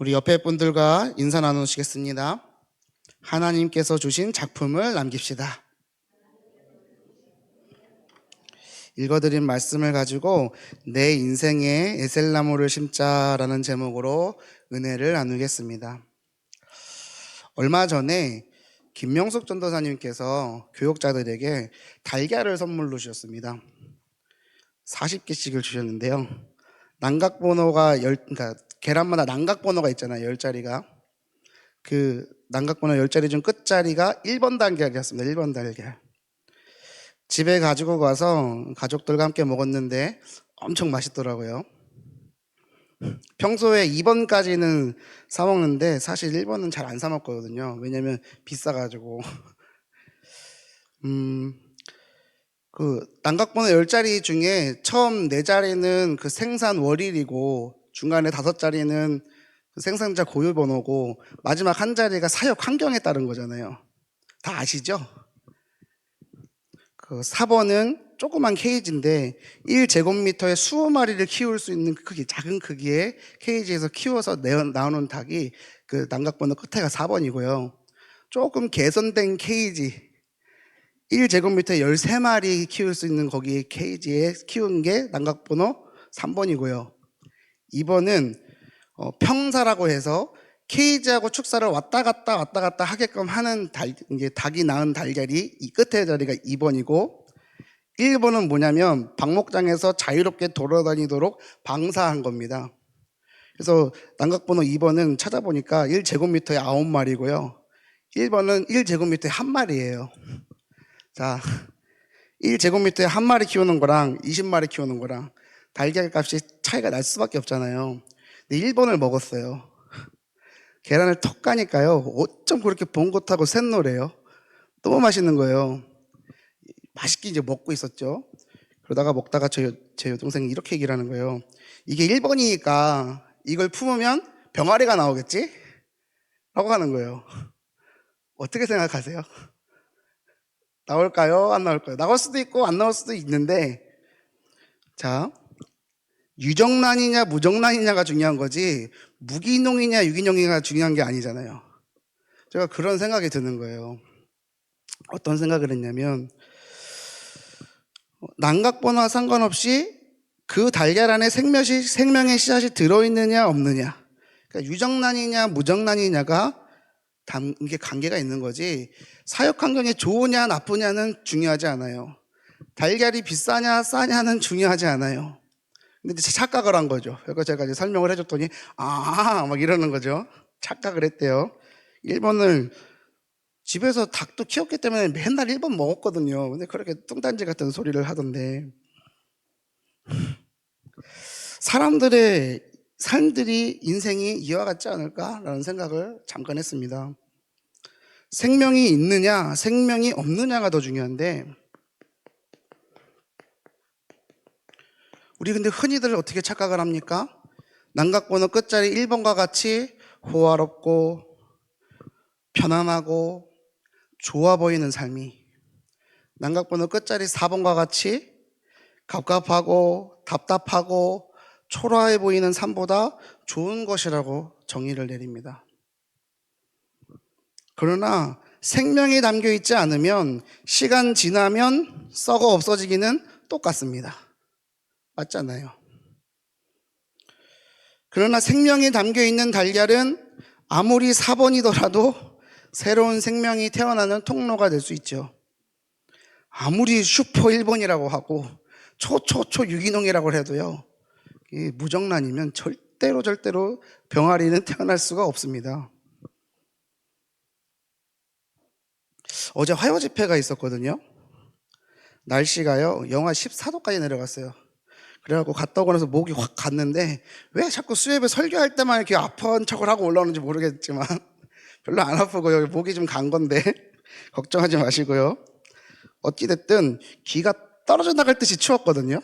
우리 옆에 분들과 인사 나누시겠습니다. 하나님께서 주신 작품을 남깁시다. 읽어드린 말씀을 가지고 내 인생에 에셀나무를 심자라는 제목으로 은혜를 나누겠습니다. 얼마 전에 김명숙 전도사님께서 교육자들에게 달걀을 선물로 주셨습니다. 40개씩을 주셨는데요. 난각번호가 그러니까 계란마다 난각번호가 있잖아요. 10자리가. 그 난각번호 10자리 중 끝자리가 1번 달걀이었습니다. 1번 달걀. 집에 가지고 가서 가족들과 함께 먹었는데 엄청 맛있더라고요. 평소에 2번까지는 사 먹는데 사실 1번은 잘 안 사 먹거든요. 왜냐면 비싸가지고. 그 난각번호 10자리 중에 처음 4자리는 그 생산 월일이고 중간에 5자리는 그 생산자 고유 번호고 마지막 1자리가 사육 환경에 따른 거잖아요. 다 아시죠? 그 4번은 조그만 케이지인데 1제곱미터에 20마리를 키울 수 있는 크기, 작은 크기의 케이지에서 키워서 나오는 닭이 그 난각번호 끝에가 4번이고요. 조금 개선된 케이지 1제곱미터에 13마리 키울 수 있는 거기 케이지에 키운 게 난각번호 3번이고요. 2번은 평사라고 해서 케이지하고 축사를 왔다 갔다 하게끔 하는 이제 닭이 낳은 달걀이 이 끝에 자리가 2번이고 1번은 뭐냐면 방목장에서 자유롭게 돌아다니도록 방사한 겁니다. 그래서 난각번호 2번은 찾아보니까 1제곱미터에 9마리고요. 1번은 1제곱미터에 1마리예요. 자, 1제곱미터에 1마리 키우는 거랑 20마리 키우는 거랑 달걀 값이 차이가 날 수밖에 없잖아요. 근데 1번을 먹었어요. 계란을 턱 까니까요. 어쩜 그렇게 봉긋하고 샛노래요. 너무 맛있는 거예요. 맛있게 이제 먹고 있었죠. 그러다가 먹다가 제 여동생이 이렇게 얘기를 하는 거예요. 이게 1번이니까 이걸 품으면 병아리가 나오겠지? 라고 하는 거예요. 어떻게 생각하세요? 나올까요? 안 나올까요? 나올 수도 있고 안 나올 수도 있는데, 자, 유정란이냐 무정란이냐가 중요한 거지 무기농이냐 유기농이냐가 중요한 게 아니잖아요. 제가 그런 생각이 드는 거예요. 어떤 생각을 했냐면 난각번호와 상관없이 그 달걀 안에 생명의 씨앗이 들어있느냐 없느냐, 그러니까 유정란이냐 무정란이냐가 이게 관계가 있는 거지 사육 환경이 좋으냐 나쁘냐는 중요하지 않아요. 달걀이 비싸냐 싸냐는 중요하지 않아요. 근데 이제 착각을 한 거죠. 그래서 제가 이제 설명을 해줬더니 막 이러는 거죠. 착각을 했대요. 1번을 집에서 닭도 키웠기 때문에 맨날 1번 먹었거든요. 근데 그렇게 뚱딴지 같은 소리를 하던데, 사람들의 삶들이 인생이 이와 같지 않을까라는 생각을 잠깐 했습니다. 생명이 있느냐 생명이 없느냐가 더 중요한데, 우리 근데 흔히들 어떻게 착각을 합니까? 난각번호 끝자리 1번과 같이 호화롭고 편안하고 좋아 보이는 삶이 난각번호 끝자리 4번과 같이 갑갑하고 답답하고 초라해 보이는 삶보다 좋은 것이라고 정의를 내립니다. 그러나 생명이 담겨 있지 않으면 시간 지나면 썩어 없어지기는 똑같습니다. 맞잖아요. 그러나 생명이 담겨 있는 달걀은 아무리 4번이더라도 새로운 생명이 태어나는 통로가 될 수 있죠. 아무리 슈퍼 1번이라고 하고 초초초 유기농이라고 해도요, 이 무정란이면 절대로 병아리는 태어날 수가 없습니다. 어제 화요 집회가 있었거든요. 날씨가요 영하 14도까지 내려갔어요. 그래갖고 갔다 오고 나서 목이 확 갔는데 왜 자꾸 수협에 설교할 때만 이렇게 아픈 척을 하고 올라오는지 모르겠지만 별로 안 아프고요. 목이 좀 간 건데 걱정하지 마시고요. 어찌됐든 귀가 떨어져 나갈 듯이 추웠거든요.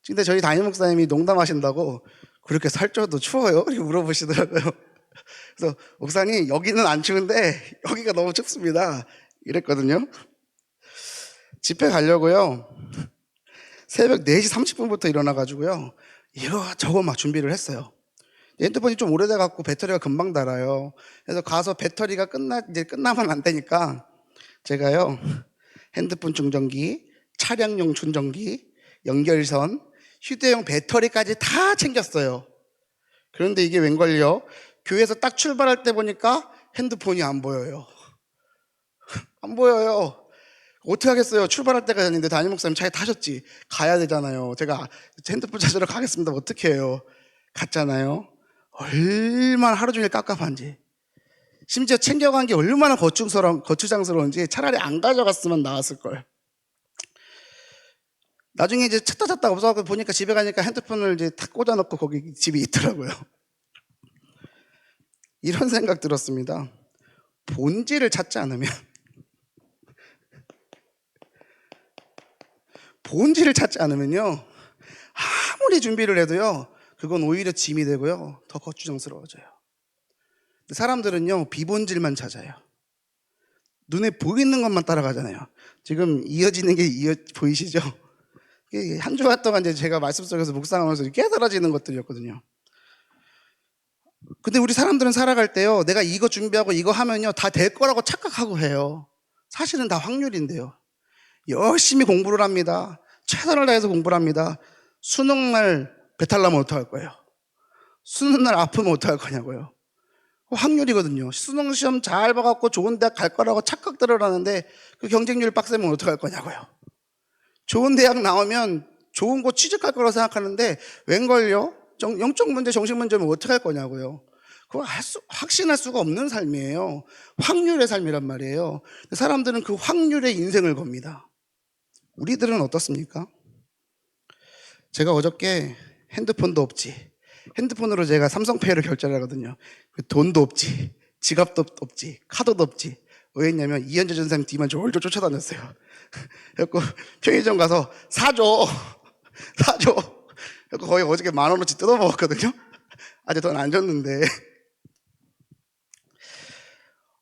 근데 저희 담임 목사님이 농담하신다고 그렇게 살쪄도 추워요? 이렇게 물어보시더라고요. 그래서 목사님 여기는 안 추운데 여기가 너무 춥습니다 이랬거든요. 집회 가려고요 새벽 4시 30분부터 일어나가지고요 이거저거 막 준비를 했어요. 핸드폰이 좀 오래돼 갖고 배터리가 금방 닳아요. 그래서 가서 배터리가 이제 끝나면 안 되니까 제가요, 핸드폰 충전기, 차량용 충전기, 연결선, 휴대용 배터리까지 다 챙겼어요. 그런데 이게 웬걸요? 교회에서 딱 출발할 때 보니까 핸드폰이 안 보여요. 안 보여요. 어떻게 하겠어요? 출발할 때가 됐는데 담임 목사님 차에 타셨지. 가야 되잖아요. 제가 핸드폰 찾으러 가겠습니다. 어떻게 해요? 갔잖아요. 얼마나 하루 종일 깝깝한지. 심지어 챙겨간 게 얼마나 거추장스러운지 차라리 안 가져갔으면 나았을걸. 나중에 이제 찾다 없어갖고 보니까 집에 가니까 핸드폰을 이제 탁 꽂아놓고 거기 집에 있더라고요. 이런 생각 들었습니다. 본질을 찾지 않으면, 본질을 찾지 않으면요, 아무리 준비를 해도요, 그건 오히려 짐이 되고요, 더 거추장스러워져요. 사람들은요, 비본질만 찾아요. 눈에 보이는 것만 따라가잖아요. 지금 이어지는 게 보이시죠? 한 주간 동안 이제 제가 말씀 속에서 묵상하면서 깨달아지는 것들이었거든요. 근데 우리 사람들은 살아갈 때요, 내가 이거 준비하고 이거 하면요, 다 될 거라고 착각하고 해요. 사실은 다 확률인데요. 열심히 공부를 합니다. 최선을 다해서 공부를 합니다. 수능날 배탈 나면 어떡할 거예요? 수능날 아프면 어떡할 거냐고요. 확률이거든요. 수능 시험 잘 봐갖고 좋은 대학 갈 거라고 착각들을 하는데 그 경쟁률 빡세면 어떡할 거냐고요. 좋은 대학 나오면 좋은 곳 취직할 거라고 생각하는데 웬걸요? 영적 문제, 정신 문제면 어떡할 거냐고요. 그거 확신할 수가 없는 삶이에요. 확률의 삶이란 말이에요. 사람들은 그 확률에 인생을 겁니다. 우리들은 어떻습니까? 제가 어저께 핸드폰도 없지, 핸드폰으로 제가 삼성페이로 결제를 하거든요. 돈도 없지, 지갑도 없지, 카드도 없지. 왜 했냐면 이현재 전사님 뒤만 졸졸 쫓아다녔어요. 그래갖고 편의점 가서 사줘. 그래갖고 거의 어저께 10,000원어치 뜯어먹었거든요. 아직 돈 안 줬는데.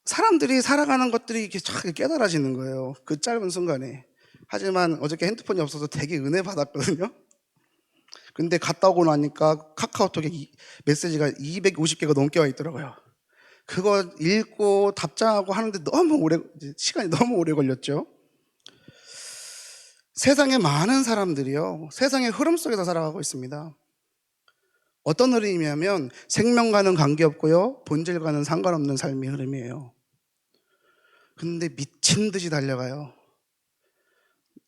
사람들이 살아가는 것들이 이렇게 쫙 깨달아지는 거예요. 그 짧은 순간에. 하지만 어저께 핸드폰이 없어서 되게 은혜 받았거든요. 근데 갔다 오고 나니까 카카오톡에 메시지가 250개가 넘게 와 있더라고요. 그거 읽고 답장하고 하는데 시간이 너무 오래 걸렸죠. 세상에 많은 사람들이요, 세상의 흐름 속에서 살아가고 있습니다. 어떤 흐름이냐면 생명과는 관계없고요, 본질과는 상관없는 삶의 흐름이에요. 근데 미친 듯이 달려가요.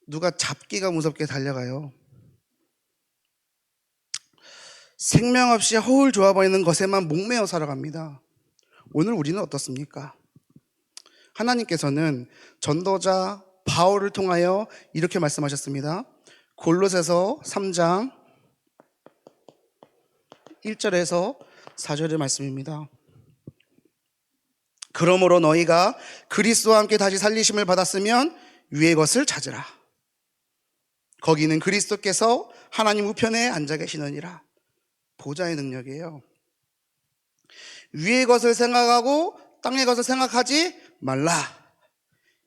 누가 잡기가 무섭게 달려가요. 생명 없이 허울 좋아 보이는 것에만 목매어 살아갑니다. 오늘 우리는 어떻습니까? 하나님께서는 전도자 바울을 통하여 이렇게 말씀하셨습니다. 골로새서 3장 1절에서 4절의 말씀입니다. 그러므로 너희가 그리스도와 함께 다시 살리심을 받았으면 위의 것을 찾으라. 거기는 그리스도께서 하나님 우편에 앉아 계시느니라. 보좌의 능력이에요. 위의 것을 생각하고 땅의 것을 생각하지 말라.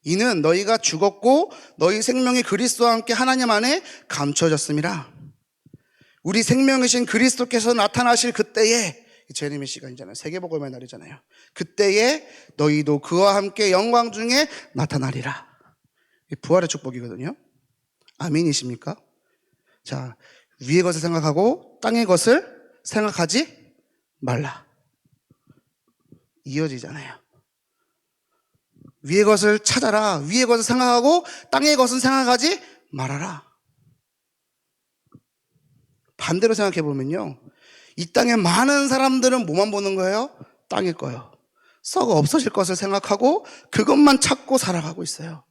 이는 너희가 죽었고 너희 생명이 그리스도와 함께 하나님 안에 감춰졌음이라. 우리 생명이신 그리스도께서 나타나실 그때에, 제레미 시간이잖아요. 세계복음의 날이잖아요. 그때에 너희도 그와 함께 영광 중에 나타나리라. 부활의 축복이거든요. 아멘이십니까? 자, 위의 것을 생각하고 땅의 것을 생각하지 말라. 이어지잖아요. 위의 것을 찾아라. 위의 것을 생각하고 땅의 것은 생각하지 말아라. 반대로 생각해 보면요, 이 땅에 많은 사람들은 뭐만 보는 거예요? 땅일 거예요. 썩어 없어질 것을 생각하고 그것만 찾고 살아가고 있어요.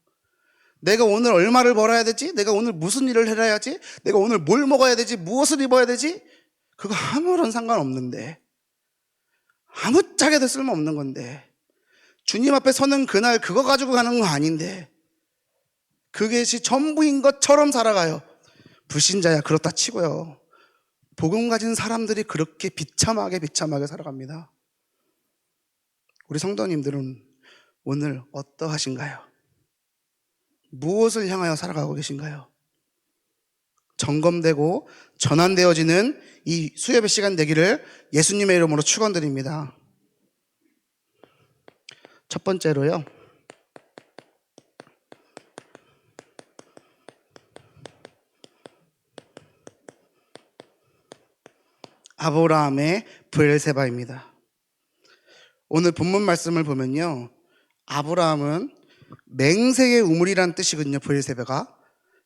내가 오늘 얼마를 벌어야 되지? 내가 오늘 무슨 일을 해야지? 내가 오늘 뭘 먹어야 되지? 무엇을 입어야 되지? 그거 아무런 상관없는데, 아무짝에도 쓸모없는 건데, 주님 앞에 서는 그날 그거 가지고 가는 거 아닌데, 그것이 전부인 것처럼 살아가요. 불신자야 그렇다 치고요, 복음 가진 사람들이 그렇게 비참하게 살아갑니다. 우리 성도님들은 오늘 어떠하신가요? 무엇을 향하여 살아가고 계신가요? 점검되고 전환되어지는 이 수협의 시간 되기를 예수님의 이름으로 축원드립니다. 첫 번째로요. 아브라함의 브엘세바입니다. 오늘 본문 말씀을 보면요. 아브라함은 맹세의 우물이란 뜻이거든요. 브엘세바가.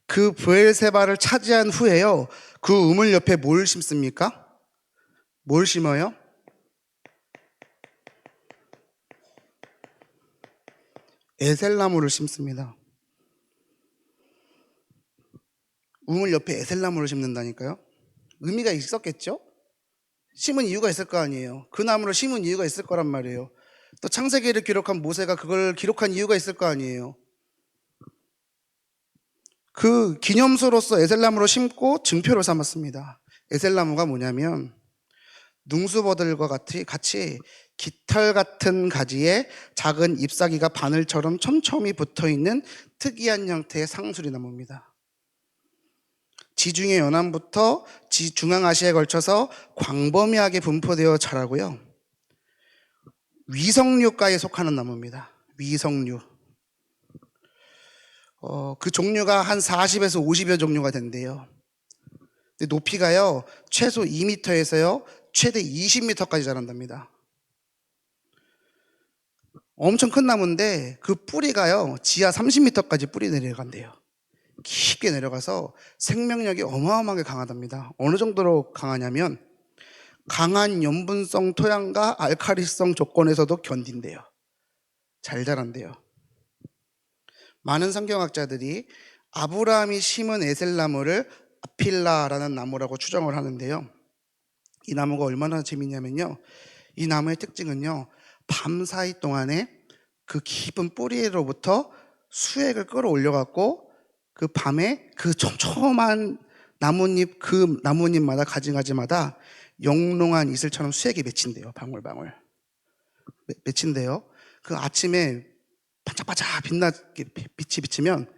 그 브엘세바를 차지한 후에요. 그 우물 옆에 뭘 심습니까? 뭘 심어요? 에셀나무를 심습니다. 우물 옆에 에셀나무를 심는다니까요. 의미가 있었겠죠? 심은 이유가 있을 거 아니에요. 그 나무를 심은 이유가 있을 거란 말이에요. 또 창세기를 기록한 모세가 그걸 기록한 이유가 있을 거 아니에요. 그 기념소로서 에셀나무를 심고 증표를 삼았습니다. 에셀나무가 뭐냐면 능수버들과 같이 깃털 같은 가지에 작은 잎사귀가 바늘처럼 촘촘히 붙어있는 특이한 형태의 상수리 나무입니다. 지중해 연안부터 중앙아시아에 걸쳐서 광범위하게 분포되어 자라고요. 위성류과에 속하는 나무입니다. 위성류. 그 종류가 한 40에서 50여 종류가 된대요. 근데 높이가요, 최소 2m에서요, 최대 20m까지 자란답니다. 엄청 큰 나무인데 그 뿌리가요, 지하 30m까지 뿌리 내려간대요. 깊게 내려가서 생명력이 어마어마하게 강하답니다. 어느 정도로 강하냐면 강한 염분성 토양과 알칼리성 조건에서도 견딘대요. 잘 자란대요. 많은 성경학자들이 아브라함이 심은 에셀나무를 아필라라는 나무라고 추정을 하는데요. 이 나무가 얼마나 재밌냐면요. 이 나무의 특징은요. 밤사이 동안에 그 깊은 뿌리로부터 수액을 끌어올려갖고 그 밤에 그 촘촘한 나뭇잎, 그 나뭇잎마다 가지가지마다 영롱한 이슬처럼 수액이 맺힌대요. 방울방울. 맺힌대요. 그 아침에 반짝반짝 빛나게 빛이 비치면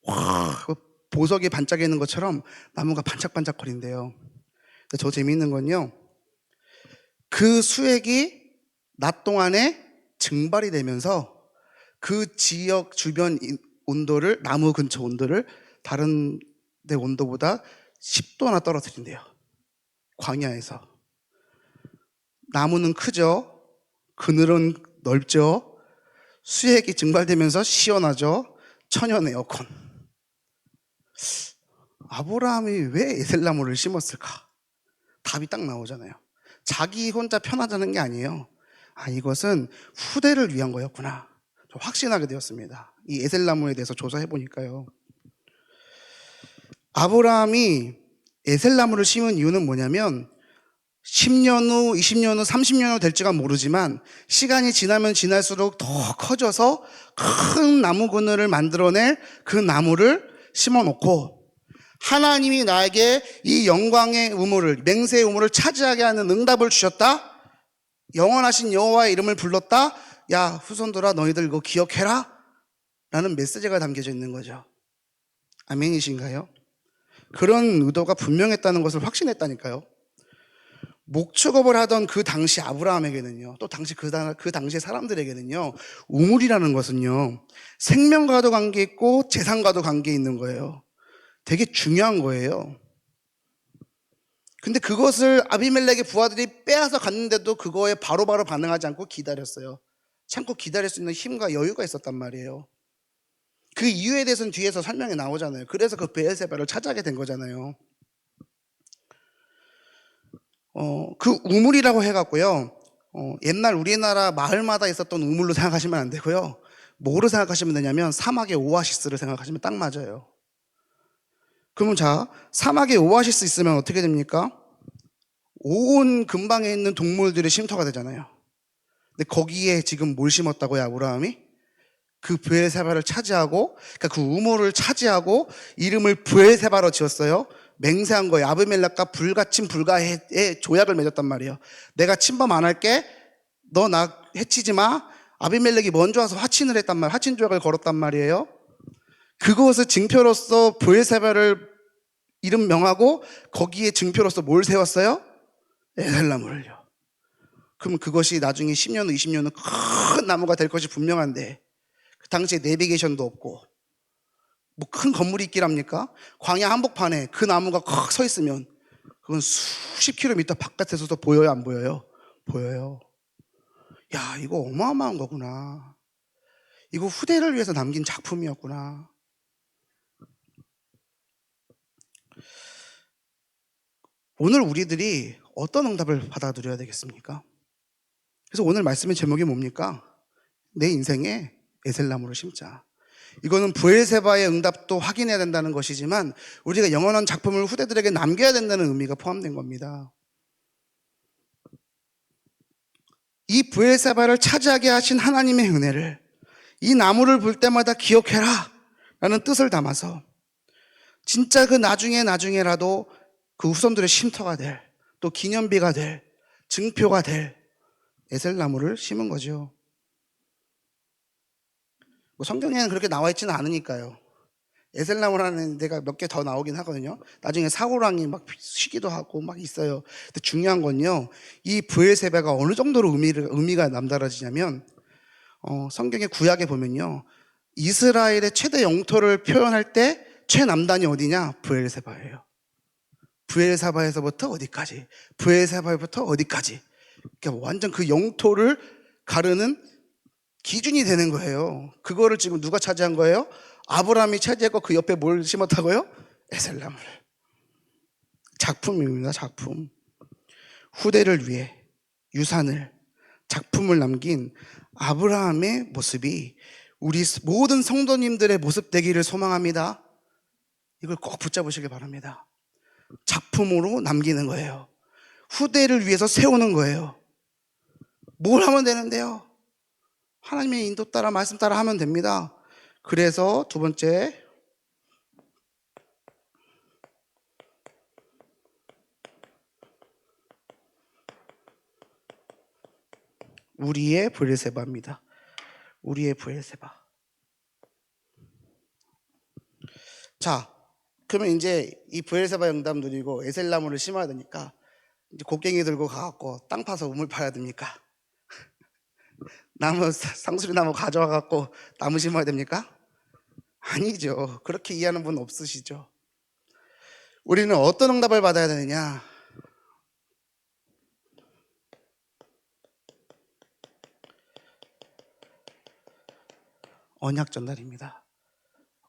와, 보석이 반짝이는 것처럼 나무가 반짝반짝거린대요. 더 재미있는 건요. 그 수액이 낮 동안에 증발이 되면서 그 지역 주변 온도를, 나무 근처 온도를 다른 데 온도보다 10도나 떨어뜨린대요. 광야에서. 나무는 크죠. 그늘은 넓죠. 수액이 증발되면서 시원하죠. 천연 에어컨. 아브라함이 왜 에셀나무를 심었을까? 답이 딱 나오잖아요. 자기 혼자 편하자는 게 아니에요. 이것은 후대를 위한 거였구나. 확신하게 되었습니다. 이 에셀나무에 대해서 조사해 보니까요. 아브라함이 에셀나무를 심은 이유는 뭐냐면 10년 후, 20년 후, 30년 후 될지가 모르지만 시간이 지나면 지날수록 더 커져서 큰 나무 그늘을 만들어낼 그 나무를 심어놓고 하나님이 나에게 이 영광의 우물을, 맹세의 우물을 차지하게 하는 응답을 주셨다. 영원하신 여호와의 이름을 불렀다. 야, 후손들아, 너희들 이거 기억해라 라는 메시지가 담겨져 있는 거죠. 아멘이신가요? 그런 의도가 분명했다는 것을 확신했다니까요. 목축업을 하던 그 당시 아브라함에게는요, 또 당시 그 당시 사람들에게는요, 우물이라는 것은요, 생명과도 관계 있고 재산과도 관계 있는 거예요. 되게 중요한 거예요. 근데 그것을 아비멜렉의 부하들이 빼앗아 갔는데도 그거에 바로바로 반응하지 않고 기다렸어요. 참고 기다릴 수 있는 힘과 여유가 있었단 말이에요. 그 이유에 대해서는 뒤에서 설명이 나오잖아요. 그래서 그 브엘세바를 차지하게 된 거잖아요. 그 우물이라고 해갖고요. 옛날 우리나라 마을마다 있었던 우물로 생각하시면 안 되고요. 뭐로 생각하시면 되냐면 사막의 오아시스를 생각하시면 딱 맞아요. 그러면 자, 사막에 오아시스 있으면 어떻게 됩니까? 온 근방에 있는 동물들이 쉼터가 되잖아요. 근데 거기에 지금 뭘 심었다고요, 아브라함이? 그 브엘세바를 차지하고, 그러니까 그 우물을 차지하고 이름을 브엘세바로 지었어요. 맹세한 거예요. 아비멜렉과 불가침 불가해의 조약을 맺었단 말이에요. 내가 침범 안 할게. 너 나 해치지 마. 아비멜렉이 먼저 와서 화친을 했단 말이에요. 화친 조약을 걸었단 말이에요. 그것을 징표로서 브엘세바를 이름 명하고 거기에 증표로서 뭘 세웠어요? 에셀나무를요. 그럼 그것이 나중에 10년, 20년은 큰 나무가 될 것이 분명한데 그 당시에 내비게이션도 없고 뭐 큰 건물이 있기랍니까? 광야 한복판에 그 나무가 콱 서 있으면 그건 수십 킬로미터 바깥에서도 보여요, 안 보여요? 보여요. 야, 이거 어마어마한 거구나. 이거 후대를 위해서 남긴 작품이었구나. 오늘 우리들이 어떤 응답을 받아들여야 되겠습니까? 그래서 오늘 말씀의 제목이 뭡니까? 내 인생에 에셀나무를 심자. 이거는 브엘세바의 응답도 확인해야 된다는 것이지만 우리가 영원한 작품을 후대들에게 남겨야 된다는 의미가 포함된 겁니다. 이 브엘세바를 차지하게 하신 하나님의 은혜를 이 나무를 볼 때마다 기억해라 라는 뜻을 담아서 진짜 그 나중에라도 그 후손들의 쉼터가 될, 또 기념비가 될, 증표가 될 에셀나무를 심은 거죠. 뭐 성경에는 그렇게 나와 있지는 않으니까요. 에셀나무라는 데가 몇 개 더 나오긴 하거든요. 나중에 사고랑이 막 쉬기도 하고 막 있어요. 근데 중요한 건요, 이 브엘세바가 어느 정도로 의미가 남다르지냐면, 성경의 구약에 보면요, 이스라엘의 최대 영토를 표현할 때 최남단이 어디냐? 브엘세바예요. 브엘세바에서부터 어디까지, 브엘세바부터 어디까지. 그러니까 완전 그 영토를 가르는 기준이 되는 거예요. 그거를 지금 누가 차지한 거예요? 아브라함이 차지했고 그 옆에 뭘 심었다고요? 에셀나무를. 작품입니다. 작품. 후대를 위해 유산을, 작품을 남긴 아브라함의 모습이 우리 모든 성도님들의 모습 되기를 소망합니다. 이걸 꼭 붙잡으시길 바랍니다. 작품으로 남기는 거예요. 후대를 위해서 세우는 거예요. 뭘 하면 되는데요? 하나님의 인도 따라 말씀 따라 하면 됩니다. 그래서 두 번째, 우리의 브엘세바입니다. 우리의 브엘세바. 자, 그러면 이제 이 브엘세바 응답 누리고 에셀나무를 심어야 되니까 이제 곡괭이 들고 가갖고 땅 파서 우물 파야 됩니까? 나무, 상수리 나무 가져와갖고 나무 심어야 됩니까? 아니죠. 그렇게 이해하는 분 없으시죠? 우리는 어떤 응답을 받아야 되느냐? 언약 전달입니다.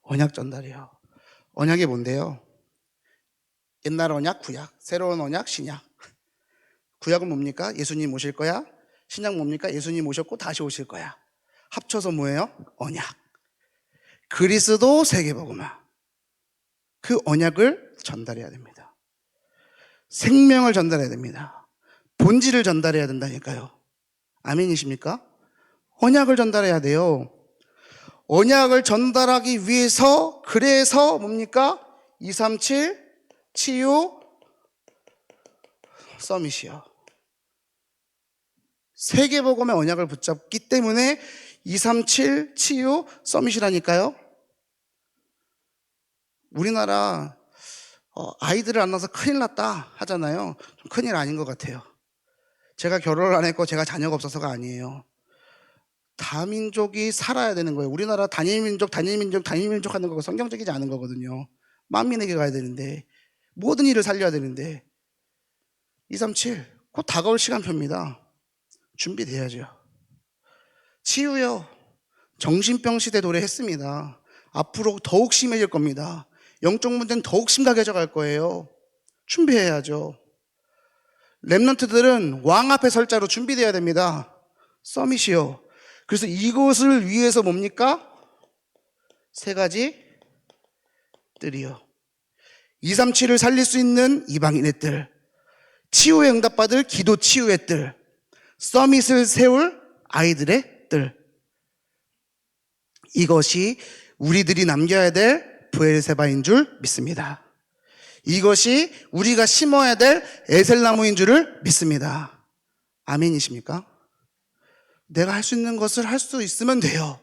언약 전달이요. 언약이 뭔데요? 옛날 언약, 구약, 새로운 언약, 신약. 구약은 뭡니까? 예수님 오실 거야. 신약 뭡니까? 예수님 오셨고 다시 오실 거야. 합쳐서 뭐예요? 언약. 그리스도 세계복음화. 그 언약을 전달해야 됩니다. 생명을 전달해야 됩니다. 본질을 전달해야 된다니까요. 아멘이십니까? 언약을 전달해야 돼요. 언약을 전달하기 위해서, 그래서 뭡니까? 237 치유 서밋이요. 세계복음의 언약을 붙잡기 때문에 237 치유 서밋이라니까요. 우리나라 아이들을 안 낳아서 큰일 났다 하잖아요. 좀 큰일 아닌 것 같아요. 제가 결혼을 안 했고 제가 자녀가 없어서가 아니에요. 다민족이 살아야 되는 거예요. 우리나라 단일민족 하는 거가 성경적이지 않은 거거든요. 만민에게 가야 되는데, 모든 일을 살려야 되는데, 237 곧 다가올 시간표입니다. 준비돼야죠. 치유요. 정신병 시대 도래했습니다. 앞으로 더욱 심해질 겁니다. 영적 문제는 더욱 심각해져 갈 거예요. 준비해야죠. 렘넌트들은 왕 앞에 설 자로 준비돼야 됩니다. 서밋이요. 그래서 이것을 위해서 뭡니까? 세 가지 뜰이요. 237을 살릴 수 있는 이방인의 뜰, 치유에 응답받을 기도 치유의 뜰, 서밋을 세울 아이들의 뜰. 이것이 우리들이 남겨야 될 브엘세바인 줄 믿습니다. 이것이 우리가 심어야 될 에셀나무인 줄을 믿습니다. 아멘이십니까? 내가 할 수 있는 것을 할 수 있으면 돼요.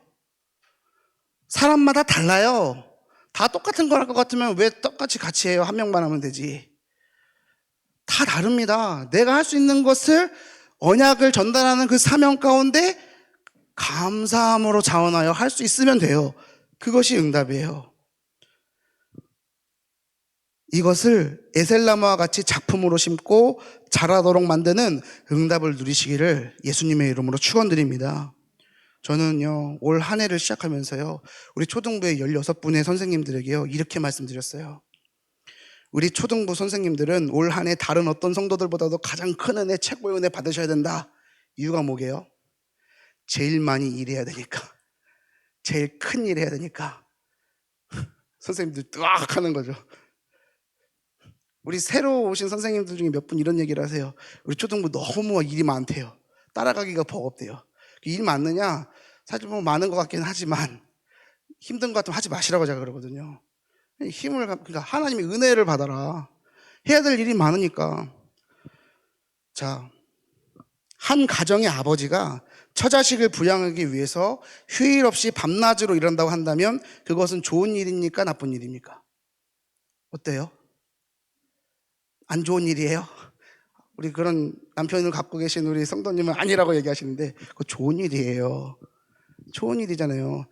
사람마다 달라요. 다 똑같은 걸 할 것 같으면 왜 똑같이 같이 해요? 한 명만 하면 되지. 다 다릅니다. 내가 할 수 있는 것을 언약을 전달하는 그 사명 가운데 감사함으로 자원하여 할 수 있으면 돼요. 그것이 응답이에요. 이것을 에셀나무와 같이 작품으로 심고 자라도록 만드는 응답을 누리시기를 예수님의 이름으로 축원드립니다. 저는요, 올 한 해를 시작하면서요, 우리 초등부의 16분의 선생님들에게요, 이렇게 말씀드렸어요. 우리 초등부 선생님들은 올 한 해 다른 어떤 성도들보다도 가장 큰 은혜, 최고의 은혜 받으셔야 된다. 이유가 뭐게요? 제일 많이 일해야 되니까. 제일 큰 일 해야 되니까. 선생님들 뜨악 하는 거죠. 우리 새로 오신 선생님들 중에 몇 분 이런 얘기를 하세요. 우리 초등부 너무 일이 많대요. 따라가기가 버겁대요. 일 많느냐? 사실 뭐 많은 것 같긴 하지만 힘든 것 같으면 하지 마시라고 제가 그러거든요. 그러니까 하나님의 은혜를 받아라. 해야 될 일이 많으니까. 자, 한 가정의 아버지가 처자식을 부양하기 위해서 휴일 없이 밤낮으로 일한다고 한다면 그것은 좋은 일입니까? 나쁜 일입니까? 어때요? 안 좋은 일이에요? 우리 그런 남편을 갖고 계신 우리 성도님은 아니라고 얘기하시는데 그거 좋은 일이에요. 좋은 일이잖아요.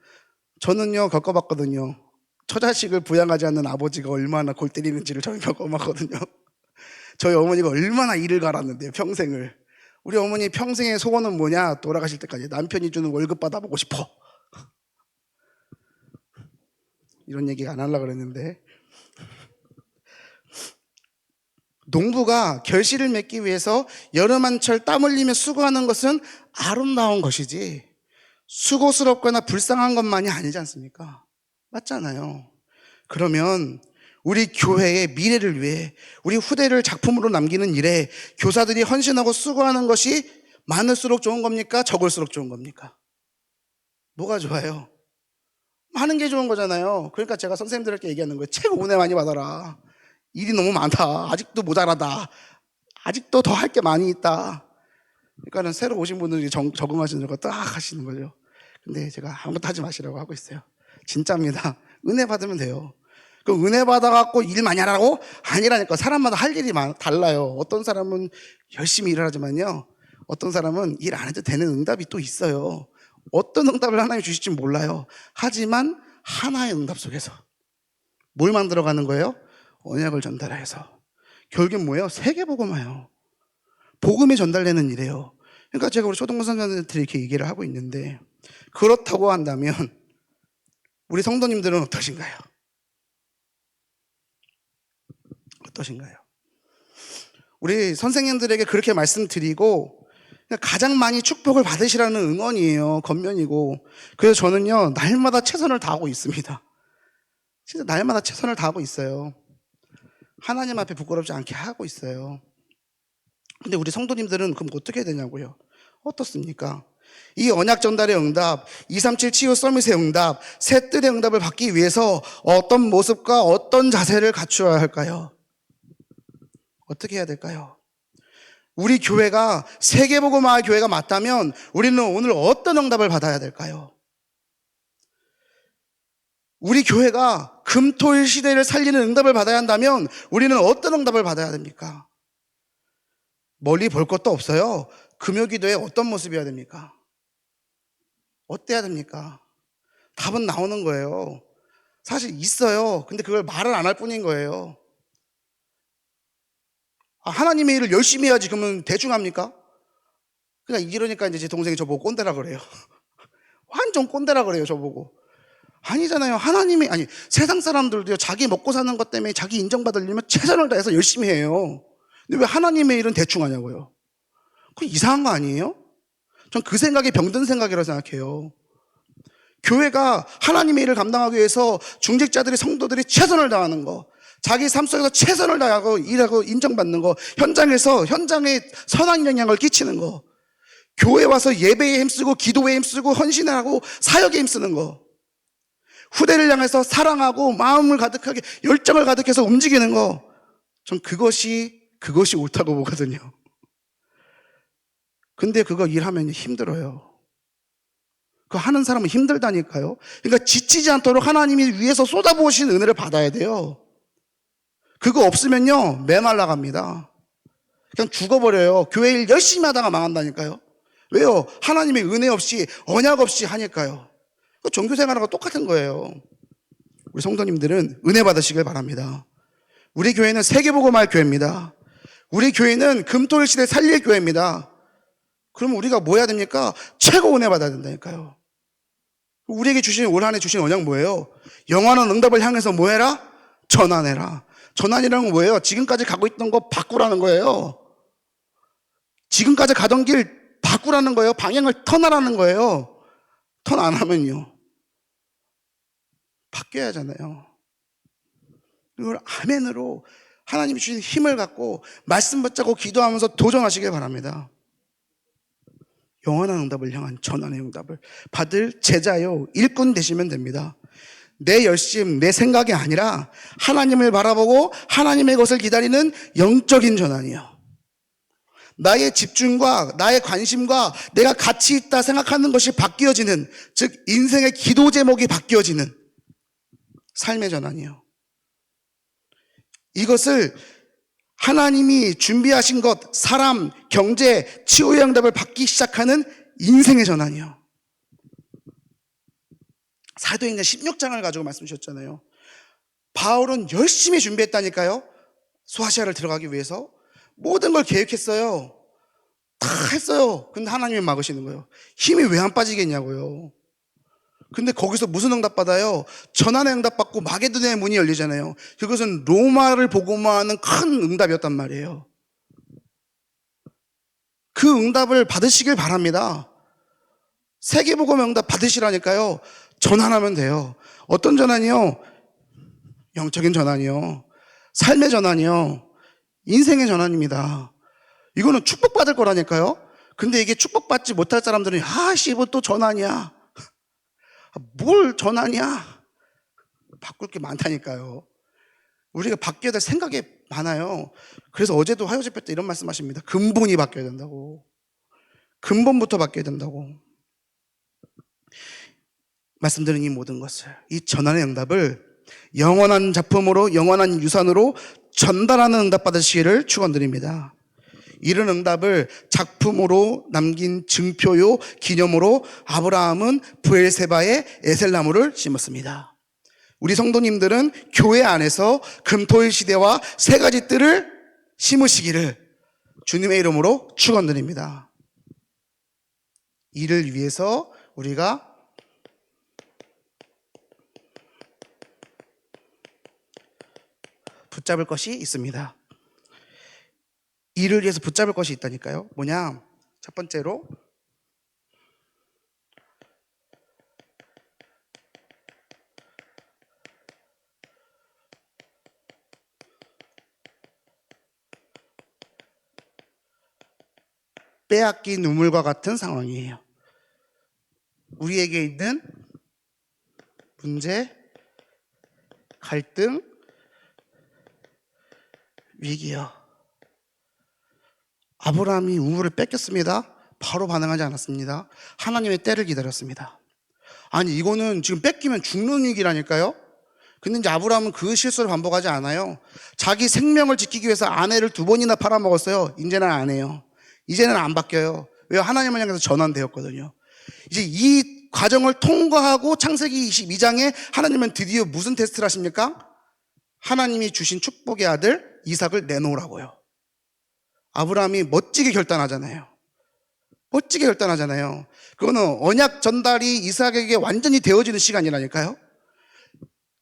저는요 겪어봤거든요. 처자식을 부양하지 않는 아버지가 얼마나 골 때리는지를 저는 겪어봤거든요. 저희 어머니가 얼마나 일을 갈았는데요, 평생을. 우리 어머니 평생의 소원은 뭐냐? 돌아가실 때까지 남편이 주는 월급 받아보고 싶어. 이런 얘기 안 하려고 그랬는데, 농부가 결실을 맺기 위해서 여름 한철 땀 흘리며 수고하는 것은 아름다운 것이지 수고스럽거나 불쌍한 것만이 아니지 않습니까? 맞잖아요. 그러면 우리 교회의 미래를 위해 우리 후대를 작품으로 남기는 일에 교사들이 헌신하고 수고하는 것이 많을수록 좋은 겁니까? 적을수록 좋은 겁니까? 뭐가 좋아요? 많은 게 좋은 거잖아요. 그러니까 제가 선생님들께 얘기하는 거예요. 최고 은혜 많이 받아라. 일이 너무 많다. 아직도 모자라다. 아직도 더 할 게 많이 있다. 그러니까는 새로 오신 분들이 적응하시는 거 딱 하시는 거죠. 근데 제가 아무것도 하지 마시라고 하고 있어요. 진짜입니다. 은혜 받으면 돼요. 그 은혜 받아갖고 일 많이 하라고? 아니라니까. 사람마다 할 일이 달라요. 어떤 사람은 열심히 일을 하지만요, 어떤 사람은 일 안 해도 되는 응답이 또 있어요. 어떤 응답을 하나님이 주실지 몰라요. 하지만 하나의 응답 속에서 뭘 만들어가는 거예요? 언약을 전달해서. 결국은 뭐예요? 세계복음화예요. 복음이 전달되는 일이에요. 그러니까 제가 우리 초등부 선생님들한테 이렇게 얘기를 하고 있는데, 그렇다고 한다면 우리 성도님들은 어떠신가요? 어떠신가요? 우리 선생님들에게 그렇게 말씀드리고 가장 많이 축복을 받으시라는 응원이에요. 겉면이고. 그래서 저는요 날마다 최선을 다하고 있습니다. 진짜 날마다 최선을 다하고 있어요. 하나님 앞에 부끄럽지 않게 하고 있어요. 근데 우리 성도님들은 그럼 어떻게 해야 되냐고요? 어떻습니까? 이 언약 전달의 응답, 237 치유 서밋의 응답, 새 뜰의 응답을 받기 위해서 어떤 모습과 어떤 자세를 갖추어야 할까요? 어떻게 해야 될까요? 우리 교회가 세계복음화의 교회가 맞다면 우리는 오늘 어떤 응답을 받아야 될까요? 우리 교회가 금토일 시대를 살리는 응답을 받아야 한다면 우리는 어떤 응답을 받아야 됩니까? 멀리 볼 것도 없어요. 금요기도에 어떤 모습이어야 됩니까? 어때야 됩니까? 답은 나오는 거예요. 사실 있어요. 근데 그걸 말을 안 할 뿐인 거예요. 하나님의 일을 열심히 해야지 그러면 대충 합니까? 그냥 이러니까 이제 제 동생이 저보고 꼰대라 그래요. 완전 꼰대라 그래요, 저보고. 아니잖아요. 아니, 세상 사람들도요, 자기 먹고 사는 것 때문에 자기 인정받으려면 최선을 다해서 열심히 해요. 근데 왜 하나님의 일은 대충 하냐고요? 그거 이상한 거 아니에요? 전 그 생각이 병든 생각이라고 생각해요. 교회가 하나님의 일을 감당하기 위해서 중직자들이, 성도들이 최선을 다하는 거, 자기 삶 속에서 최선을 다하고 일하고 인정받는 거, 현장에 선한 영향을 끼치는 거, 교회 와서 예배에 힘쓰고 기도에 힘쓰고 헌신을 하고 사역에 힘쓰는 거, 후대를 향해서 사랑하고 마음을 가득하게 열정을 가득해서 움직이는 거, 전 그것이 옳다고 보거든요. 근데 그거 일하면 힘들어요. 그거 하는 사람은 힘들다니까요. 그러니까 지치지 않도록 하나님이 위에서 쏟아부으신 은혜를 받아야 돼요. 그거 없으면요, 메말라 갑니다. 그냥 죽어버려요. 교회 일 열심히 하다가 망한다니까요. 왜요? 하나님의 은혜 없이, 언약 없이 하니까요. 종교 생활하고 똑같은 거예요. 우리 성도님들은 은혜 받으시길 바랍니다. 우리 교회는 세계복음할 교회입니다. 우리 교회는 금토일 시대 살릴 교회입니다. 그러면 우리가 뭐 해야 됩니까? 최고 은혜 받아야 된다니까요. 우리에게 주신, 올 한 해 주신 언약 뭐예요? 영원한 응답을 향해서 뭐 해라? 전환해라. 전환이라는 건 뭐예요? 지금까지 가고 있던 거 바꾸라는 거예요. 지금까지 가던 길 바꾸라는 거예요. 방향을 턴하라는 거예요. 턴 안 하면요, 바뀌어야 하잖아요. 이걸 아멘으로 하나님이 주신 힘을 갖고 말씀 붙잡고 기도하면서 도전하시길 바랍니다. 영원한 응답을 향한 전환의 응답을 받을 제자요, 일꾼 되시면 됩니다. 내 열심, 내 생각이 아니라 하나님을 바라보고 하나님의 것을 기다리는 영적인 전환이요. 나의 집중과 나의 관심과 내가 가치 있다 생각하는 것이 바뀌어지는, 즉 인생의 기도 제목이 바뀌어지는 삶의 전환이요. 이것을 하나님이 준비하신 것, 사람, 경제, 치유의 응답을 받기 시작하는 인생의 전환이요. 사도행전 16장을 가지고 말씀 주셨잖아요. 바울은 열심히 준비했다니까요. 소아시아를 들어가기 위해서 모든 걸 계획했어요. 다 했어요. 근데 하나님이 막으시는 거예요. 힘이 왜 안 빠지겠냐고요. 근데 거기서 무슨 응답 받아요? 전환의 응답 받고 마게도냐의 문이 열리잖아요. 그것은 로마를 복음화하는 큰 응답이었단 말이에요. 그 응답을 받으시길 바랍니다. 세계복음 응답 받으시라니까요. 전환하면 돼요. 어떤 전환이요? 영적인 전환이요. 삶의 전환이요. 인생의 전환입니다. 이거는 축복받을 거라니까요. 근데 이게 축복받지 못할 사람들은 뭐 또 전환이야. 뭘 전환이야? 바꿀 게 많다니까요. 우리가 바뀌어야 될 생각이 많아요. 그래서 어제도 화요 집회 때 이런 말씀하십니다. 근본이 바뀌어야 된다고. 근본부터 바뀌어야 된다고. 말씀드린 이 모든 것을, 이 전환의 응답을 영원한 작품으로, 영원한 유산으로 전달하는 응답 받으시기를 축원드립니다. 이런 응답을 작품으로 남긴 증표요, 기념으로 아브라함은 브엘세바에 에셀나무를 심었습니다. 우리 성도님들은 교회 안에서 금토일 시대와 세 가지 뜰을 심으시기를 주님의 이름으로 축원드립니다. 이를 위해서 우리가 붙잡을 것이 있습니다. 이를 위해서 붙잡을 것이 있다니까요. 뭐냐? 첫 번째로 빼앗긴 우물과 같은 상황이에요. 우리에게 있는 문제, 갈등, 위기요. 아브라함이 우물을 뺏겼습니다. 바로 반응하지 않았습니다. 하나님의 때를 기다렸습니다. 아니, 이거는 지금 뺏기면 죽는 위기라니까요. 근데 이제 아브라함은 그 실수를 반복하지 않아요. 자기 생명을 지키기 위해서 아내를 2번이나 팔아먹었어요. 이제는 안 해요. 이제는 안 바뀌어요. 왜요? 하나님을 향해서 전환되었거든요. 이제 이 과정을 통과하고 창세기 22장에 하나님은 드디어 무슨 테스트를 하십니까? 하나님이 주신 축복의 아들 이삭을 내놓으라고요. 아브라함이 멋지게 결단하잖아요. 멋지게 결단하잖아요. 그거는 언약 전달이 이삭에게 완전히 되어지는 시간이라니까요.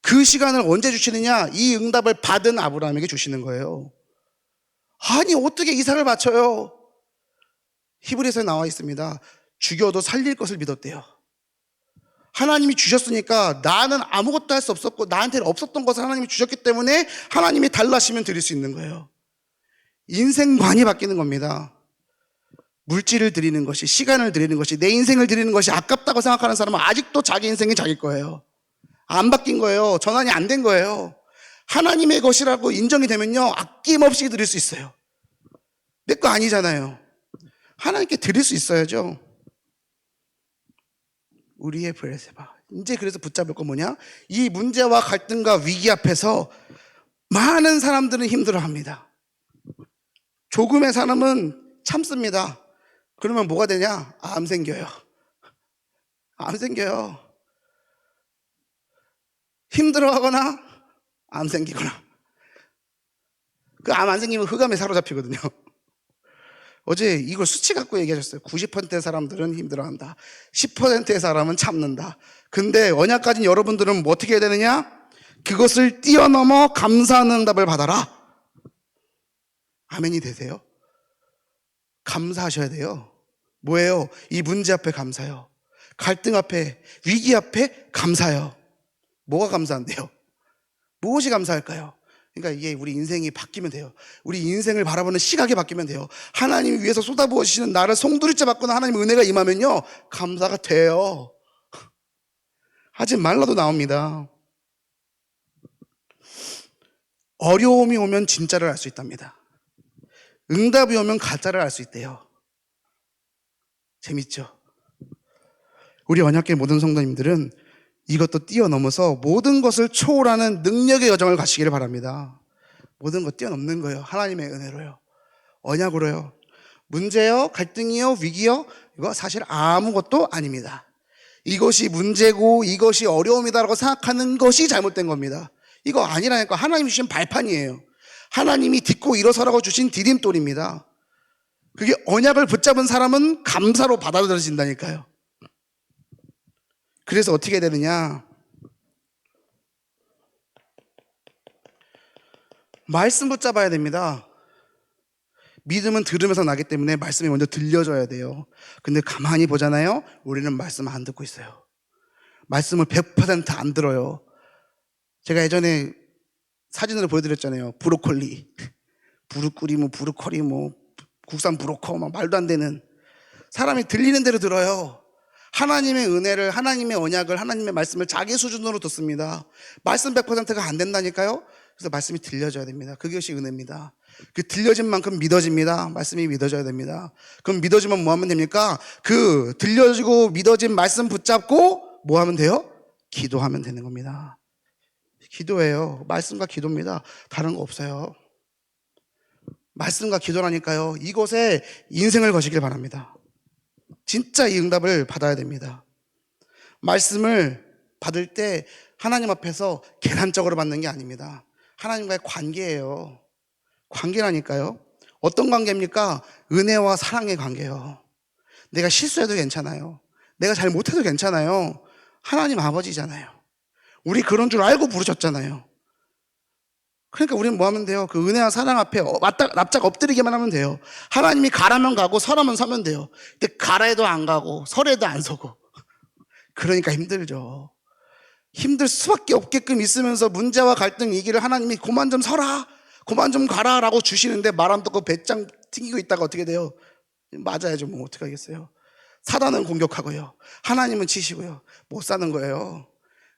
그 시간을 언제 주시느냐? 이 응답을 받은 아브라함에게 주시는 거예요. 아니, 어떻게 이삭을 바쳐요? 히브리서에 나와 있습니다. 죽여도 살릴 것을 믿었대요. 하나님이 주셨으니까 나는 아무것도 할 수 없었고 나한테는 없었던 것을 하나님이 주셨기 때문에 하나님이 달라시면 드릴 수 있는 거예요. 인생관이 바뀌는 겁니다. 물질을 드리는 것이, 시간을 드리는 것이, 내 인생을 드리는 것이 아깝다고 생각하는 사람은 아직도 자기 인생이 자기 거예요. 안 바뀐 거예요. 전환이 안 된 거예요. 하나님의 것이라고 인정이 되면요, 아낌없이 드릴 수 있어요. 내 거 아니잖아요. 하나님께 드릴 수 있어야죠. 우리의 브엘세바. 이제 그래서 붙잡을 건 뭐냐? 이 문제와 갈등과 위기 앞에서 많은 사람들은 힘들어합니다. 조금의 사람은 참습니다. 그러면 뭐가 되냐? 암 생겨요. 암 생겨요. 힘들어하거나 암 생기거나. 그 암 안 생기면 흑암에 사로잡히거든요. 어제 이걸 수치 갖고 얘기하셨어요. 90%의 사람들은 힘들어한다. 10%의 사람은 참는다. 근데 언약 가진 여러분들은 뭐 어떻게 해야 되느냐? 그것을 뛰어넘어 감사하는 응답을 받아라. 아멘이 되세요? 감사하셔야 돼요. 뭐예요? 이 문제 앞에 감사요. 갈등 앞에, 위기 앞에 감사요. 뭐가 감사한데요? 무엇이 감사할까요? 그러니까 이게 우리 인생이 바뀌면 돼요. 우리 인생을 바라보는 시각이 바뀌면 돼요. 하나님 위에서 쏟아부으시는 나를 송두리째 받거나 하나님 은혜가 임하면요, 감사가 돼요. 하지 말라도 나옵니다. 어려움이 오면 진짜를 알 수 있답니다. 응답이 오면 가짜를 알 수 있대요. 재밌죠? 우리 언약계 모든 성도님들은 이것도 뛰어넘어서 모든 것을 초월하는 능력의 여정을 가시기를 바랍니다. 모든 것 뛰어넘는 거예요. 하나님의 은혜로요. 언약으로요. 문제요, 갈등이요, 위기요, 이거 사실 아무것도 아닙니다. 이것이 문제고 이것이 어려움이다라고 생각하는 것이 잘못된 겁니다. 이거 아니라니까. 하나님이 주신 발판이에요. 하나님이 딛고 일어서라고 주신 디딤돌입니다. 그게 언약을 붙잡은 사람은 감사로 받아들여진다니까요. 그래서 어떻게 되느냐? 말씀 붙잡아야 됩니다. 믿음은 들으면서 나기 때문에 말씀이 먼저 들려줘야 돼요. 근데 가만히 보잖아요. 우리는 말씀 안 듣고 있어요. 말씀을 100% 안 들어요. 제가 예전에 사진으로 보여드렸잖아요. 브로콜리, 브루꾸리, 브루커리, 국산 브로커, 말도 안 되는. 사람이 들리는 대로 들어요. 하나님의 은혜를, 하나님의 언약을, 하나님의 말씀을 자기 수준으로 듣습니다. 말씀 100%가 안 된다니까요. 그래서 말씀이 들려져야 됩니다. 그것이 은혜입니다. 그 들려진 만큼 믿어집니다. 말씀이 믿어져야 됩니다. 그럼 믿어지면 뭐 하면 됩니까? 그 들려지고 믿어진 말씀 붙잡고 뭐 하면 돼요? 기도하면 되는 겁니다. 기도예요. 말씀과 기도입니다. 다른 거 없어요. 말씀과 기도라니까요. 이곳에 인생을 거시길 바랍니다. 진짜 이 응답을 받아야 됩니다. 말씀을 받을 때 하나님 앞에서 계산적으로 받는 게 아닙니다. 하나님과의 관계예요. 관계라니까요. 어떤 관계입니까? 은혜와 사랑의 관계예요. 내가 실수해도 괜찮아요. 내가 잘 못해도 괜찮아요. 하나님 아버지잖아요. 우리 그런 줄 알고 부르셨잖아요. 그러니까 우리는 뭐 하면 돼요? 그 은혜와 사랑 앞에 납작 엎드리기만 하면 돼요. 하나님이 가라면 가고 서라면 서면 돼요. 근데 가라해도 안 가고 서래도 안 서고. 그러니까 힘들죠. 힘들 수밖에 없게끔 있으면서 문제와 갈등 얘기를 하나님이 그만 좀 서라, 그만 좀 가라 라고 주시는데 말 안 듣고 배짱 튕기고 있다가 어떻게 돼요? 맞아야죠. 뭐 어떻게 하겠어요? 사단은 공격하고요, 하나님은 치시고요. 못 사는 거예요.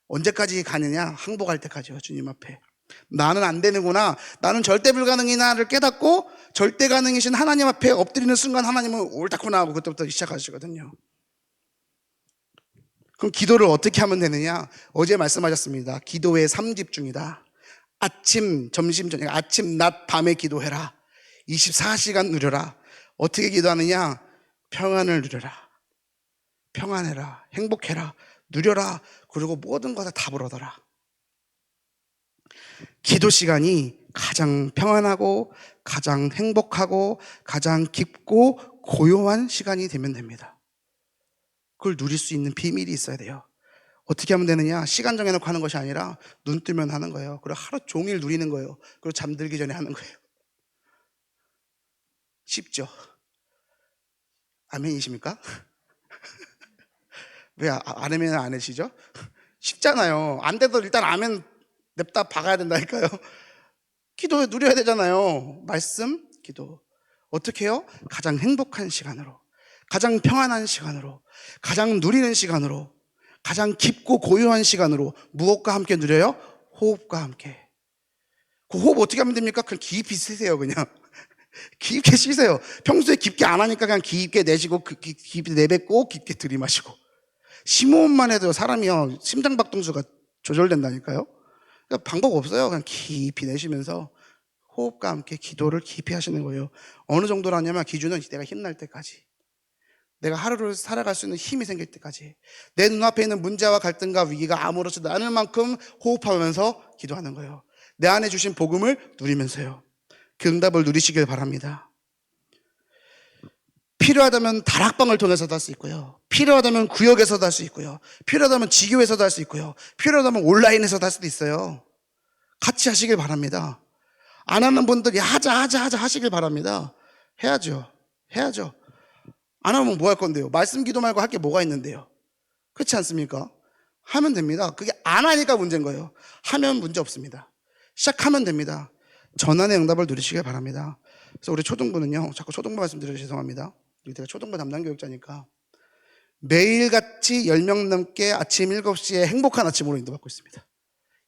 언제까지 가느냐? 항복할 때까지요. 주님 앞에 나는 안 되는구나, 나는 절대 불가능이나를 깨닫고 절대 가능이신 하나님 앞에 엎드리는 순간 하나님은 옳다구나 하고 그때부터 시작하시거든요. 그럼 기도를 어떻게 하면 되느냐? 어제 말씀하셨습니다. 기도의 3집중이다. 아침, 점심, 저녁, 아침, 낮, 밤에 기도해라. 24시간 누려라. 어떻게 기도하느냐? 평안을 누려라. 평안해라. 행복해라. 누려라. 그리고 모든 것을 다 불어더라. 기도 시간이 가장 평안하고 가장 행복하고 가장 깊고 고요한 시간이 되면 됩니다. 그걸 누릴 수 있는 비밀이 있어야 돼요. 어떻게 하면 되느냐? 시간 정해놓고 하는 것이 아니라 눈 뜨면 하는 거예요. 그리고 하루 종일 누리는 거예요. 그리고 잠들기 전에 하는 거예요. 쉽죠? 아멘이십니까? 왜 아멘 안 하시죠? 쉽잖아요. 안 돼도 일단 아멘 냅다 박아야 된다니까요. 기도 누려야 되잖아요. 말씀, 기도. 어떻게 해요? 가장 행복한 시간으로, 가장 평안한 시간으로, 가장 누리는 시간으로, 가장 깊고 고요한 시간으로. 무엇과 함께 누려요? 호흡과 함께. 그 호흡 어떻게 하면 됩니까? 그냥 깊이 쉬세요. 그냥 깊게 쉬세요. 평소에 깊게 안 하니까 그냥 깊게 내쉬고 깊게 내뱉고 깊게 들이마시고. 심호흡만 해도 사람이요, 심장박동수가 조절된다니까요. 그러니까 방법 없어요. 그냥 깊이 내쉬면서 호흡과 함께 기도를 깊이 하시는 거예요. 어느 정도라냐면 기준은 내가 힘날 때까지, 내가 하루를 살아갈 수 있는 힘이 생길 때까지, 내 눈앞에 있는 문제와 갈등과 위기가 아무렇지도 않을 만큼 호흡하면서 기도하는 거예요. 내 안에 주신 복음을 누리면서요. 그 응답을 누리시길 바랍니다. 필요하다면 다락방을 통해서도 할 수 있고요, 필요하다면 구역에서도 할 수 있고요, 필요하다면 지교에서도 할 수 있고요, 필요하다면 온라인에서도 할 수도 있어요. 같이 하시길 바랍니다. 안 하는 분들이 하자 하시길 바랍니다. 해야죠. 안 하면 뭐 할 건데요? 말씀 기도 말고 할 게 뭐가 있는데요? 그렇지 않습니까? 하면 됩니다. 그게 안 하니까 문제인 거예요. 하면 문제 없습니다. 시작하면 됩니다. 전환의 응답을 누리시길 바랍니다. 그래서 우리 초등부는요, 자꾸 초등부 말씀드려서 죄송합니다. 제가 초등부 담당 교육자니까 매일같이 10명 넘게 아침 7시에 행복한 아침으로 인도받고 있습니다.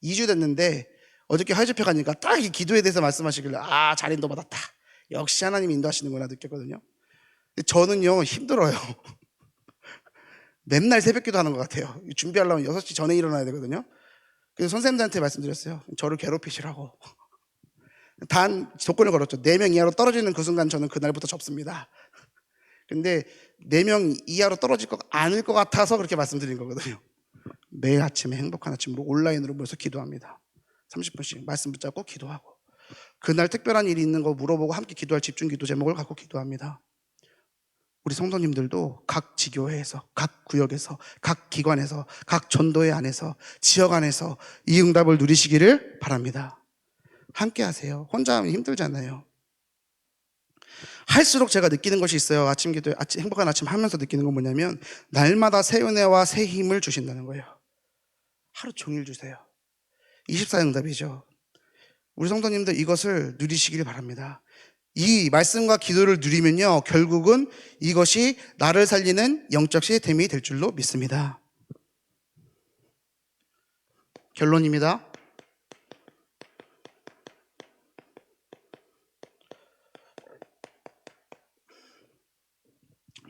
2주 됐는데 어저께 화요집회 가니까 딱 이 기도에 대해서 말씀하시길래 잘 인도받았다, 역시 하나님이 인도하시는구나 느꼈거든요. 근데 저는요 힘들어요. 맨날 새벽기도 하는 것 같아요. 준비하려면 6시 전에 일어나야 되거든요. 그래서 선생님들한테 말씀드렸어요. 저를 괴롭히시라고. 단 조건을 걸었죠. 4명 이하로 떨어지는 그 순간 저는 그날부터 접습니다. 근데 4명 이하로 떨어질 것 않을 것 같아서 그렇게 말씀드린 거거든요. 매일 아침에 행복한 아침으로 온라인으로 모여서 기도합니다. 30분씩 말씀 붙잡고 기도하고, 그날 특별한 일이 있는 거 물어보고 함께 기도할 집중기도 제목을 갖고 기도합니다. 우리 성도님들도 각 지교회에서, 각 구역에서, 각 기관에서, 각 전도회 안에서, 지역 안에서 이 응답을 누리시기를 바랍니다. 함께 하세요. 혼자 하면 힘들잖아요. 할수록 제가 느끼는 것이 있어요. 아침 기도에, 행복한 아침 하면서 느끼는 건 뭐냐면 날마다 새 은혜와 새 힘을 주신다는 거예요. 하루 종일 주세요. 24응답이죠. 우리 성도님들 이것을 누리시길 바랍니다. 이 말씀과 기도를 누리면요, 결국은 이것이 나를 살리는 영적 시스템이 될 줄로 믿습니다. 결론입니다.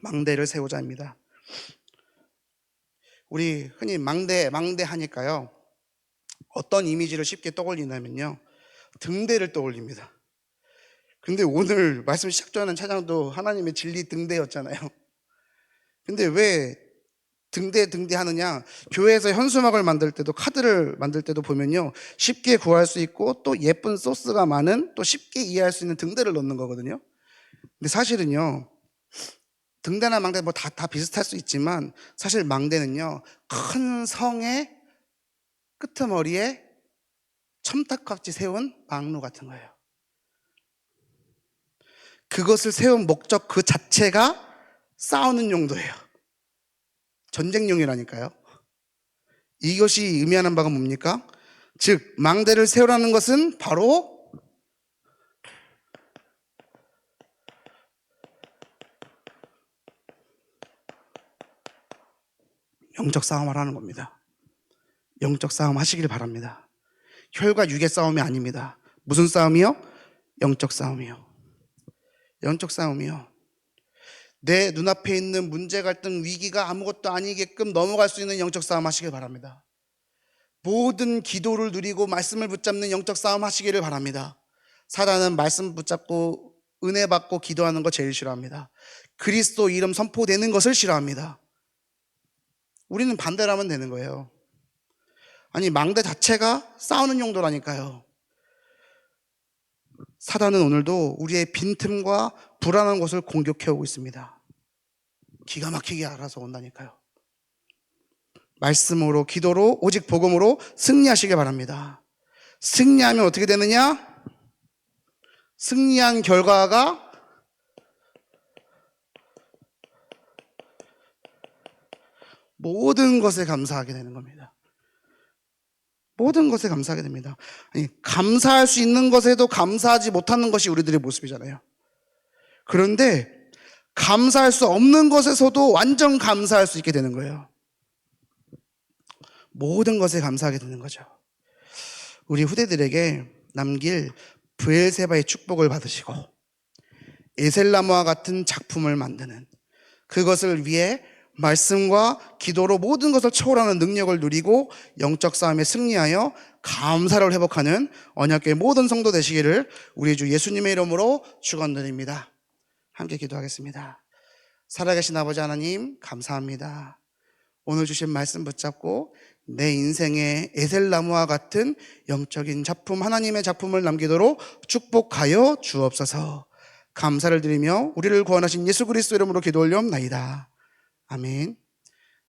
망대를 세우자입니다. 우리 흔히 망대 하니까요, 어떤 이미지를 쉽게 떠올리냐면요, 등대를 떠올립니다. 근데 오늘 말씀 시작 전에 찬양도 하나님의 진리 등대였잖아요. 근데 왜 등대 하느냐? 교회에서 현수막을 만들 때도, 카드를 만들 때도 보면요, 쉽게 구할 수 있고 또 예쁜 소스가 많은, 또 쉽게 이해할 수 있는 등대를 넣는 거거든요. 근데 사실은요, 등대나 망대 뭐 다 비슷할 수 있지만 사실 망대는요, 큰 성의 끄트머리에 첨탑같이 세운 망루 같은 거예요. 그것을 세운 목적 그 자체가 싸우는 용도예요. 전쟁용이라니까요. 이것이 의미하는 바가 뭡니까? 즉 망대를 세우라는 것은 바로 영적 싸움을 하는 겁니다. 영적 싸움 하시길 바랍니다. 혈과 육의 싸움이 아닙니다. 무슨 싸움이요? 영적 싸움이요. 영적 싸움이요. 내 눈앞에 있는 문제, 갈등, 위기가 아무것도 아니게끔 넘어갈 수 있는 영적 싸움 하시길 바랍니다. 모든 기도를 누리고 말씀을 붙잡는 영적 싸움 하시기를 바랍니다. 사단은 말씀 붙잡고 은혜 받고 기도하는 거 제일 싫어합니다. 그리스도 이름 선포되는 것을 싫어합니다. 우리는 반대로 하면 되는 거예요. 아니, 망대 자체가 싸우는 용도라니까요. 사단은 오늘도 우리의 빈틈과 불안한 것을 공격해오고 있습니다. 기가 막히게 알아서 온다니까요. 말씀으로, 기도로, 오직 복음으로 승리하시길 바랍니다. 승리하면 어떻게 되느냐? 승리한 결과가 모든 것에 감사하게 되는 겁니다. 모든 것에 감사하게 됩니다. 아니, 감사할 수 있는 것에도 감사하지 못하는 것이 우리들의 모습이잖아요. 그런데 감사할 수 없는 것에서도 완전 감사할 수 있게 되는 거예요. 모든 것에 감사하게 되는 거죠. 우리 후대들에게 남길 브엘세바의 축복을 받으시고 에셀나무와 같은 작품을 만드는, 그것을 위해 말씀과 기도로 모든 것을 초월하는 능력을 누리고 영적 싸움에 승리하여 감사를 회복하는 언약궤 모든 성도 되시기를 우리 주 예수님의 이름으로 축원드립니다. 함께 기도하겠습니다. 살아계신 아버지 하나님, 감사합니다. 오늘 주신 말씀 붙잡고 내 인생의 에셀나무와 같은 영적인 작품, 하나님의 작품을 남기도록 축복하여 주옵소서. 감사를 드리며 우리를 구원하신 예수 그리스도 이름으로 기도 올려옵나이다. 아멘.